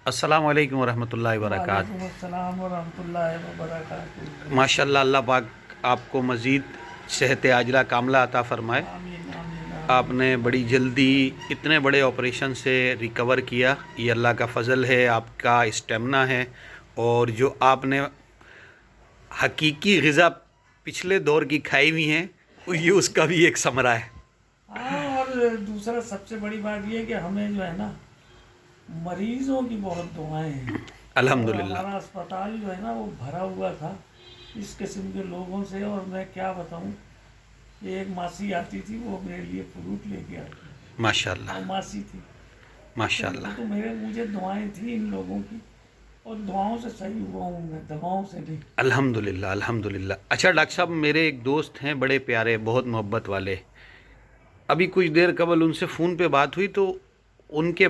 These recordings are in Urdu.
السلام علیکم ورحمۃ اللہ وبرکاتہ۔ وعلیکم السلام ورحمۃ اللہ وبرکاتہ۔ ماشاء اللہ، اللہ پاک آپ کو مزید صحت عاجلہ کاملہ عطا فرمائے۔ آمین آمین آمین۔ آپ نے بڑی جلدی اتنے بڑے آپریشن سے ریکور کیا، یہ اللہ کا فضل ہے، آپ کا اسٹیمنا ہے، اور جو آپ نے حقیقی غذا پچھلے دور کی کھائی ہوئی ہیں، یہ اس کا بھی ایک ثمرہ ہے۔ ہاں، اور دوسرا سب سے بڑی بات یہ ہے کہ ہمیں جو ہے نا مریضوں کی بہت دعائیں ہیں، اور الحمدللہ۔ ہمارا اسپتال جو ہے نا وہ بھرا ہوا تھا اس قسم کے لوگوں سے۔ اور میں کیا بتاؤں کہ ایک ماسی آتی تھی، وہ میرے لیے فروٹ لے کے آتی، ماشاء وہ اللہ، ماسی تھی، ماشاء تو وہ اللہ، تو مجھے دعائیں تھیں ان لوگوں کی، اور دعاؤں سے صحیح ہوا ہوں میں، دواؤں سے نہیں۔ الحمدللہ، الحمدللہ۔ اچھا ڈاکٹر صاحب، میرے ایک دوست ہیں بڑے پیارے، بہت محبت والے، ابھی کچھ دیر قبل ان سے فون پہ بات ہوئی، تو ان کے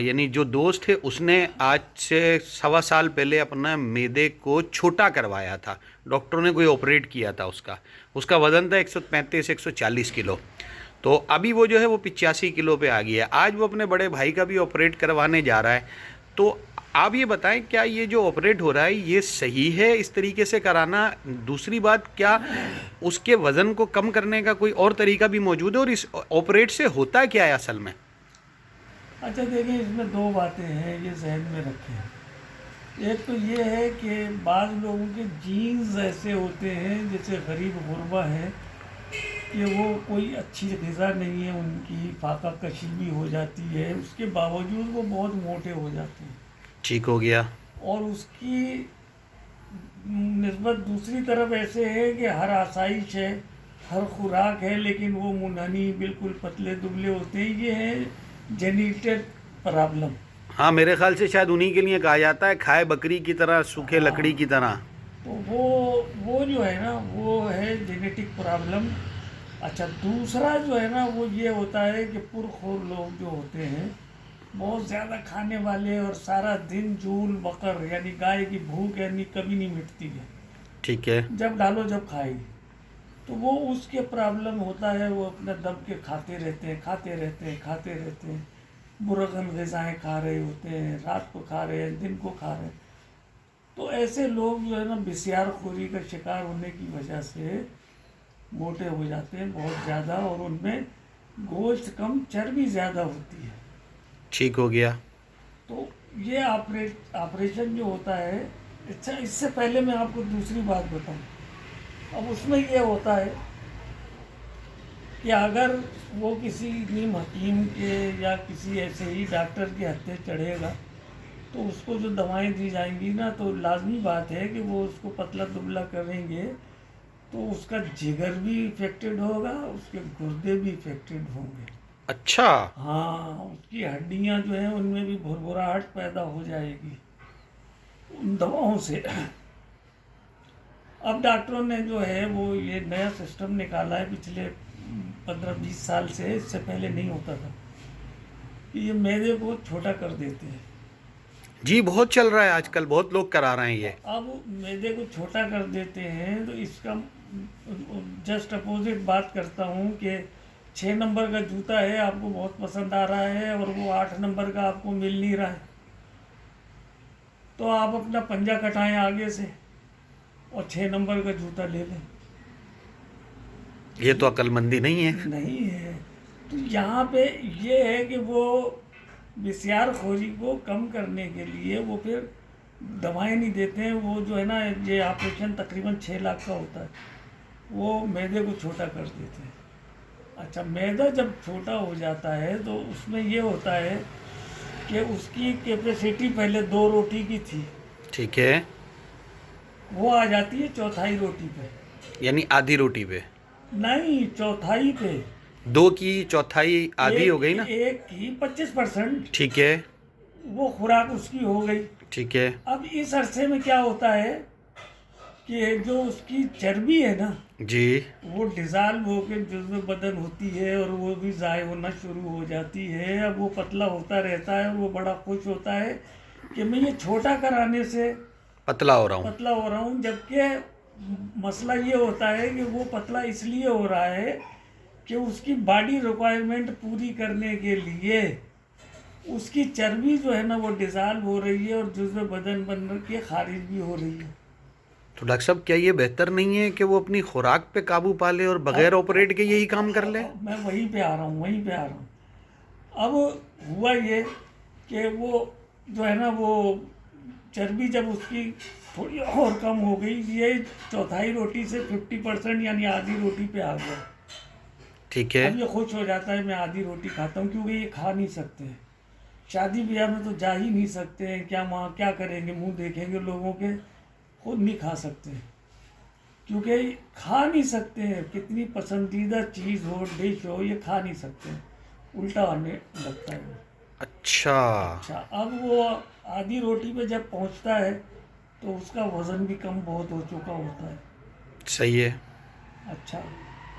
یعنی جو دوست ہے اس نے آج سے 1.25 سال پہلے اپنا معدے کو چھوٹا کروایا تھا، ڈاکٹروں نے کوئی آپریٹ کیا تھا، اس کا وزن تھا 135 140 کلو، تو ابھی وہ جو ہے وہ 85 کلو پہ آ گیا ہے۔ آج وہ اپنے بڑے بھائی کا بھی آپریٹ کروانے جا رہا ہے، تو آپ یہ بتائیں کیا یہ جو آپریٹ ہو رہا ہے یہ صحیح ہے اس طریقے سے کرانا؟ دوسری بات، کیا اس کے وزن کو کم کرنے کا کوئی اور طریقہ بھی موجود ہے، اور اس آپریٹ سے ہوتا کیا ہے اصل میں؟ اچھا دیکھیں، اس میں دو باتیں ہیں، یہ ذہن میں رکھیں۔ ایک تو یہ ہے کہ بعض لوگوں کے جینز ایسے ہوتے ہیں، جیسے غریب غربا ہیں، کہ وہ کوئی اچھی غذا نہیں ہے ان کی، فاقہ کشی بھی ہو جاتی ہے، اس کے باوجود وہ بہت موٹے ہو جاتے ہیں۔ ٹھیک ہو گیا۔ اور اس کی نسبت دوسری طرف ایسے ہے کہ ہر آسائش ہے، ہر خوراک ہے، لیکن وہ منحنی بالکل پتلے دبلے ہوتے ہیں۔ یہ ہے جینیٹڈ پرابلم۔ ہاں، میرے خیال سے شاید انہی کے لیے کہا جاتا ہے کھائے بکری کی طرح، سوکھے لکڑی کی طرح۔ تو وہ جو ہے نا وہ ہے جینیٹک پرابلم۔ اچھا، دوسرا جو ہے نا وہ یہ ہوتا ہے کہ پرخور لوگ جو ہوتے ہیں، بہت زیادہ کھانے والے، اور سارا دن جول بقر، یعنی گائے کی بھوک یعنی کبھی نہیں مٹتی ہے، ٹھیک ہے۔ جب ڈالو جب کھائے گی، تو وہ اس کے پرابلم ہوتا ہے، وہ اپنا دب کے کھاتے رہتے ہیں، کھاتے رہتے ہیں، کھاتے رہتے ہیں، مرغن غذائیں کھا رہے ہوتے ہیں، رات کو کھا رہے ہیں، دن کو کھا رہے ہیں۔ تو ایسے لوگ جو ہے نا بسیار خوری کا شکار ہونے کی وجہ سے موٹے ہو جاتے ہیں بہت زیادہ، اور ان میں گوشت کم، چربی زیادہ ہوتی ہے۔ ٹھیک ہو گیا۔ تو یہ آپریشن جو ہوتا ہے، اچھا اس سے پہلے میں آپ کو دوسری بات بتاؤں۔ اب اس میں یہ ہوتا ہے کہ اگر وہ کسی نیم حکیم کے یا کسی ایسے ہی ڈاکٹر کے ہتھے چڑھے گا، تو اس کو جو دوائیں دی جائیں گی نا، تو لازمی بات ہے کہ وہ اس کو پتلا دبلا کریں گے، تو اس کا جگر بھی افیکٹڈ ہوگا، اس کے گردے بھی افیکٹڈ ہوں گے۔ اچھا۔ ہاں، اس کی ہڈیاں جو ہیں ان میں بھی بھربھراہٹ پیدا ہو جائے گی ان دواؤں سے۔ اب ڈاکٹروں نے جو ہے وہ یہ نیا سسٹم نکالا ہے پچھلے 15-20 سال سے، اس سے پہلے نہیں ہوتا تھا، کہ یہ معدے کو چھوٹا کر دیتے ہیں۔ جی، بہت چل رہا ہے آج کل، بہت لوگ کرا رہے ہیں یہ۔ اب معدے کو چھوٹا کر دیتے ہیں، تو اس کا جسٹ اپوزٹ بات کرتا ہوں کہ 6 نمبر کا جوتا ہے، آپ کو بہت پسند آ رہا ہے، اور وہ 8 نمبر کا آپ کو مل نہیں رہا ہے، تو آپ اپنا پنجہ کٹائیں آگے سے اور 6 نمبر کا جوتا لے لیں۔ یہ تو عقل مندی نہیں ہے۔ نہیں ہے۔ تو یہاں پہ یہ ہے کہ وہ بسیار خوری کو کم کرنے کے لیے وہ پھر دوائیں نہیں دیتے ہیں، وہ جو ہے نا یہ آپریشن تقریباً 6 لاکھ کا ہوتا ہے، وہ معدے کو چھوٹا کر دیتے ہیں۔ اچھا، معدہ جب چھوٹا ہو جاتا ہے تو اس میں یہ ہوتا ہے کہ اس کی کیپیسٹی پہلے 2 روٹی کی تھی، ٹھیک ہے، وہ آ جاتی ہے 1/4 روٹی پہ۔ یعنی آدھی روٹی پہ؟ نہیں، 1/4 پہ۔ 2 کی چوتھائی آدھی ہو گئی نا؟ ایک کی 25%، ٹھیک ہے، وہ خوراک اس کی ہو گئی۔ ٹھیک ہے۔ اب اس عرصے میں کیا ہوتا ہے کہ جو اس کی چربی ہے نا، جی۔ وہ ڈیزالو ہو کے جزو بدن ہوتی ہے، اور وہ بھی ضائع ہونا شروع ہو جاتی ہے۔ اب وہ پتلا ہوتا رہتا ہے، اور وہ بڑا خوش ہوتا ہے کہ میں یہ چھوٹا کرانے سے پتلا ہو رہا ہوں۔ پتلا ہو رہا ہوں، جبکہ مسئلہ یہ ہوتا ہے کہ وہ پتلا اس لیے ہو رہا ہے کہ اس کی باڈی ریکوائرمنٹ پوری کرنے کے لیے اس کی چربی جو ہے نا وہ ڈیزالو ہو رہی ہے اور جزو بدن بن کے خارج بھی ہو رہی ہے. تو ڈاکٹر صاحب کیا یہ بہتر نہیں ہے کہ وہ اپنی خوراک پہ قابو پا لے اور بغیر آپریٹ کے یہی کام کر لے؟ میں وہیں پہ آ رہا ہوں. اب ہوا یہ کہ وہ جو ہے نا وہ چربی جب اس کی تھوڑی اور کم ہو گئی, یہ چوتھائی روٹی سے 50% یعنی آدھی روٹی پہ آ گیا. ٹھیک ہے. اب یہ خوش ہو جاتا ہے میں آدھی روٹی کھاتا ہوں, کیونکہ یہ کھا نہیں سکتے ہیں. شادی بیاہ میں تو جا ہی نہیں سکتے ہیں, کیا وہاں کیا کریں گے, منہ دیکھیں گے لوگوں کے, خود نہیں کھا سکتے کیونکہ کھا نہیں سکتے ہیں. کتنی پسندیدہ چیز ہو, ڈش ہو, یہ کھا نہیں سکتے, الٹا آنے لگتا ہے. اچھا. اب وہ آدھی روٹی پہ جب پہنچتا ہے تو اس کا وزن بھی کم بہت ہو چکا ہوتا ہے. صحیح ہے. اچھا,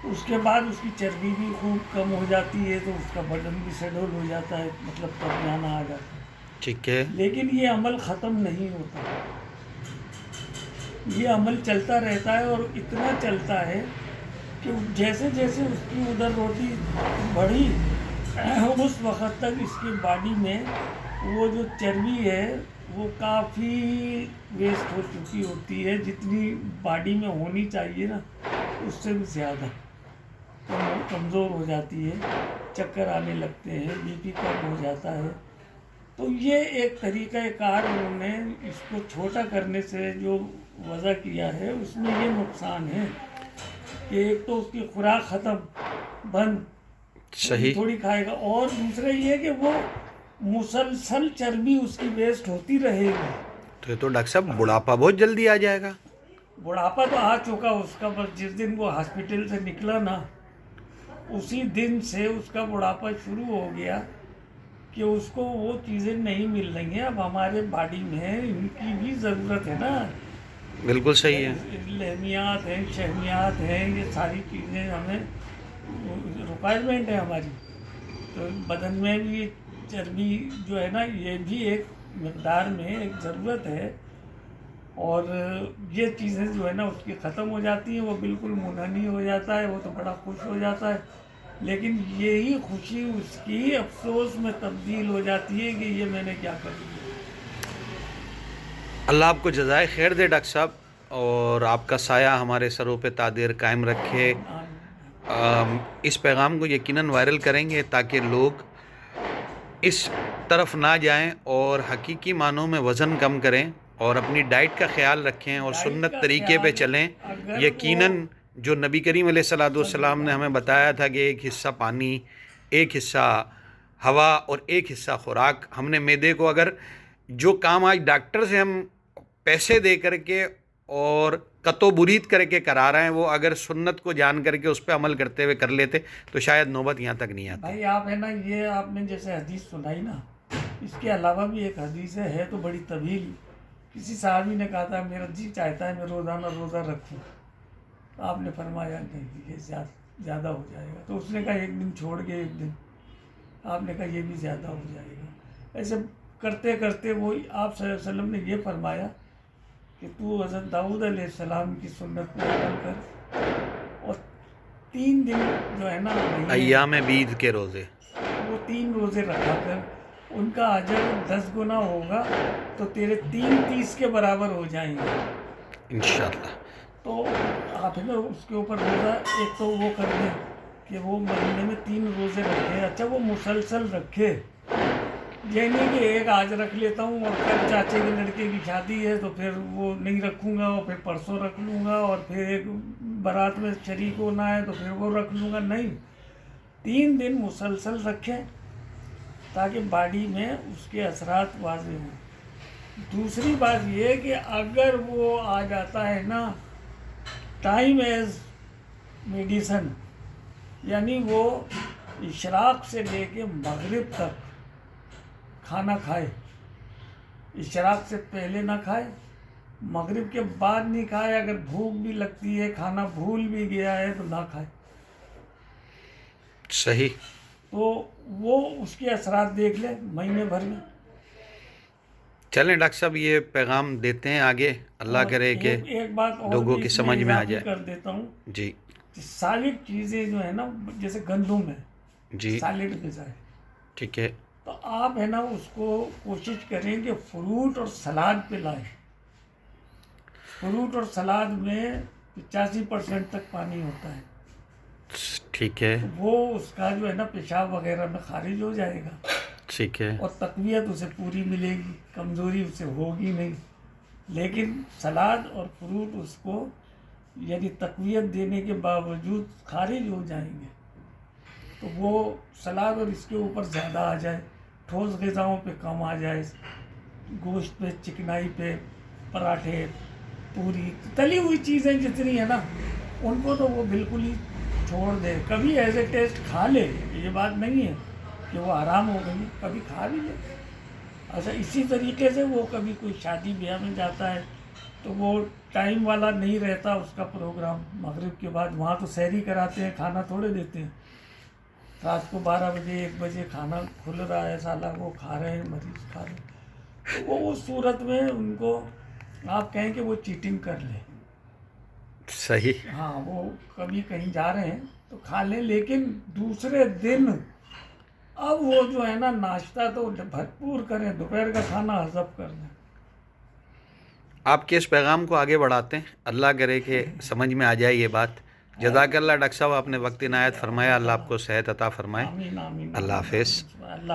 اس کے بعد اس کی چربی بھی خوب کم ہو جاتی ہے, تو اس کا بدن بھی سیڈول ہو جاتا ہے, مطلب تب جانا آ جاتا ہے. ٹھیک ہے. لیکن یہ عمل ختم نہیں ہوتا, یہ عمل چلتا رہتا ہے, اور اتنا چلتا ہے کہ جیسے جیسے اس کی ادھر روٹی بڑھی اس وقت تک اس کی باڈی میں وہ جو چربی ہے وہ کافی ویسٹ ہو چکی ہوتی ہے, جتنی باڈی میں ہونی چاہیے نا اس سے بھی زیادہ کمزور ہو جاتی ہے, چکر آنے لگتے ہیں, بی پی کم ہو جاتا ہے. تو یہ ایک طریقہ کار انہوں نے اس کو چھوٹا کرنے سے جو وضع کیا ہے, اس میں یہ نقصان ہے کہ ایک تو اس کی خوراک ختم, بند, صحیح. تھوڑی کھائے گا, اور دوسرا یہ کہ وہ مسلسل چربی اس کی ویسٹ ہوتی رہے گی. تو یہ تو ڈاکٹر صاحب بڑھاپا بہت جلدی آ جائے گا. بڑھاپا تو آ چکا اس کا, بس جس دن وہ ہاسپٹل سے نکلا نا اسی دن سے اس کا بڑھاپا شروع ہو گیا کہ اس کو وہ چیزیں نہیں مل رہی ہیں. اب ہمارے باڈی میں ان کی بھی ضرورت ہے نا. بالکل صحیح ہے. لحمیات ہیں, شحمیات ہیں, یہ ساری چیزیں ہمیں ریکوائرمنٹ ہے ہماری. تو بدن میں بھی چربی جو ہے نا یہ بھی ایک مقدار میں ایک ضرورت ہے, اور یہ چیزیں جو ہے نا اس کی ختم ہو جاتی ہیں, وہ بالکل منحنی ہو جاتا ہے, وہ تو بڑا خوش ہو جاتا ہے. لیکن یہی خوشی اس کی افسوس میں تبدیل ہو جاتی ہے کہ یہ میں نے کیا کر دیا. اللہ آپ کو جزائے خیر دے ڈاکٹر صاحب, اور آپ کا سایہ ہمارے سروں پہ تادیر قائم رکھے. اس پیغام کو یقیناً وائرل کریں گے تاکہ لوگ اس طرف نہ جائیں اور حقیقی معنوں میں وزن کم کریں اور اپنی ڈائٹ کا خیال رکھیں اور سنت طریقے پہ چلیں. یقیناً جو نبی کریم علیہ الصلوۃ والسلام نے ہمیں بتایا تھا کہ ایک حصہ پانی, ایک حصہ ہوا اور ایک حصہ خوراک, ہم نے معدے کو اگر جو کام آج ڈاکٹر سے ہم پیسے دے کر کے اور قطع برید کر کے کرا رہے ہیں, وہ اگر سنت کو جان کر کے اس پہ عمل کرتے ہوئے کر لیتے تو شاید نوبت یہاں تک نہیں آتی. بھائی آپ ہے نا, یہ آپ نے جیسے حدیث سنائی نا, اس کے علاوہ بھی ایک حدیث ہے تو بڑی طویل. کسی صحابی نے کہا تھا میرا جی چاہتا ہے میں روزانہ روزہ رکھوں, تو آپ نے فرمایا نہیں یہ زیادہ ہو جائے گا. تو اس نے کہا ایک دن چھوڑ کے ایک دن, آپ نے کہا یہ بھی زیادہ ہو جائے گا. ایسے کرتے کرتے وہ آپ صلی اللہ علیہ وسلم نے یہ فرمایا کہ تو حضرت داؤد علیہ السلام کی سنت پہ عمل کر, اور 3 دن جو ہے نا ایام بیض کے روزے, وہ 3 روزے رکھا کر, ان کا اجر 10 گنا ہوگا, تو تیرے 30 کے برابر ہو جائیں گے انشاءاللہ. تو آپ ہے نا اس کے اوپر روزہ ایک تو وہ کر دیں کہ وہ مہینے میں 3 روزے رکھے. اچھا وہ مسلسل رکھے, یہ نہیں کہ ایک آج رکھ لیتا ہوں اور کل چاچے کے لڑکے کی شادی ہے تو پھر وہ نہیں رکھوں گا, اور پھر پرسوں رکھ لوں گا, اور پھر ایک بارات میں شریک ہونا ہے تو پھر وہ رکھ لوں گا. نہیں, 3 دن مسلسل رکھے تاکہ باڈی میں اس کے اثرات واضح ہوں. دوسری بات یہ کہ اگر وہ آ جاتا ہے نا ٹائم ایز میڈیسن, یعنی وہ اشراق سے لے کے مغرب تک کھانا کھائے, اشراق سے پہلے نہ کھائے, مغرب کے بعد نہیں کھائے, اگر بھوک بھی لگتی ہے کھانا بھول بھی گیا ہے تو نہ کھائے. صحیح. تو وہ اس کے اثرات دیکھ لے مہینے بھر میں. چلیں ڈاکٹر صاحب یہ پیغام دیتے ہیں آگے, اللہ کرے کہ ایک بات اور لوگوں بھی کی اس سمجھ میں آ اضافی جائے. کر دیتا ہوں. جی سالڈ چیزیں جو ہے نا جیسے گندم ہے, جی سالڈ غذا ہے, ٹھیک ہے. تو آپ ہے نا اس کو کوشش کریں کہ فروٹ اور سلاد پہ لائیں. فروٹ اور سلاد میں 85% تک پانی ہوتا ہے. ٹھیک ہے. وہ اس کا جو ہے نا پیشاب وغیرہ میں خارج ہو جائے گا ٹھیک ہے. اور تقویت اسے پوری ملے گی, کمزوری اسے ہوگی نہیں. لیکن سلاد اور فروٹ اس کو یعنی تقویت دینے کے باوجود خارج ہو جائیں گے. تو وہ سلاد اور اس کے اوپر زیادہ آ جائے, ٹھوس غذاؤں پہ کم آ جائے, گوشت پہ, چکنائی پہ, پراٹھے, پوری, تلی ہوئی چیزیں جتنی ہیں نا ان کو تو وہ بالکل ہی چھوڑ دے. کبھی ایز اے ٹیسٹ کھا لے, یہ بات نہیں ہے کہ وہ حرام ہو گئی, کبھی کھا بھی لے. اچھا اسی طریقے سے وہ کبھی کوئی شادی بیاہ میں جاتا ہے تو وہ ٹائم والا نہیں رہتا اس کا پروگرام, مغرب کے بعد وہاں تو سحری کراتے ہیں, کھانا تھوڑے دیتے ہیں. رات کو 12 بجے 1 بجے کھانا کھل رہا ہے, سالہ وہ کھا رہے ہیں, مریض کھا رہے ہیں. تو وہ اس صورت میں ان کو آپ کہیں کہ وہ چیٹنگ کر لیں. صحیح. ہاں وہ کبھی کہیں جا رہے ہیں تو کھا لیں, لیکن دوسرے دن اب وہ جو ہے نا ناشتہ تو بھرپور کریں, دوپہر کا کھانا حذف کر دیں. آپ کے اس پیغام کو آگے بڑھاتے ہیں, اللہ کرے کہ سمجھ میں آ جائے یہ بات. جزاک اللہ ڈاکٹر صاحب, آپ نے وقت عنایت فرمایا, اللہ آپ کو صحت عطا فرمائے. آمین آمین. اللہ حافظ. اللہ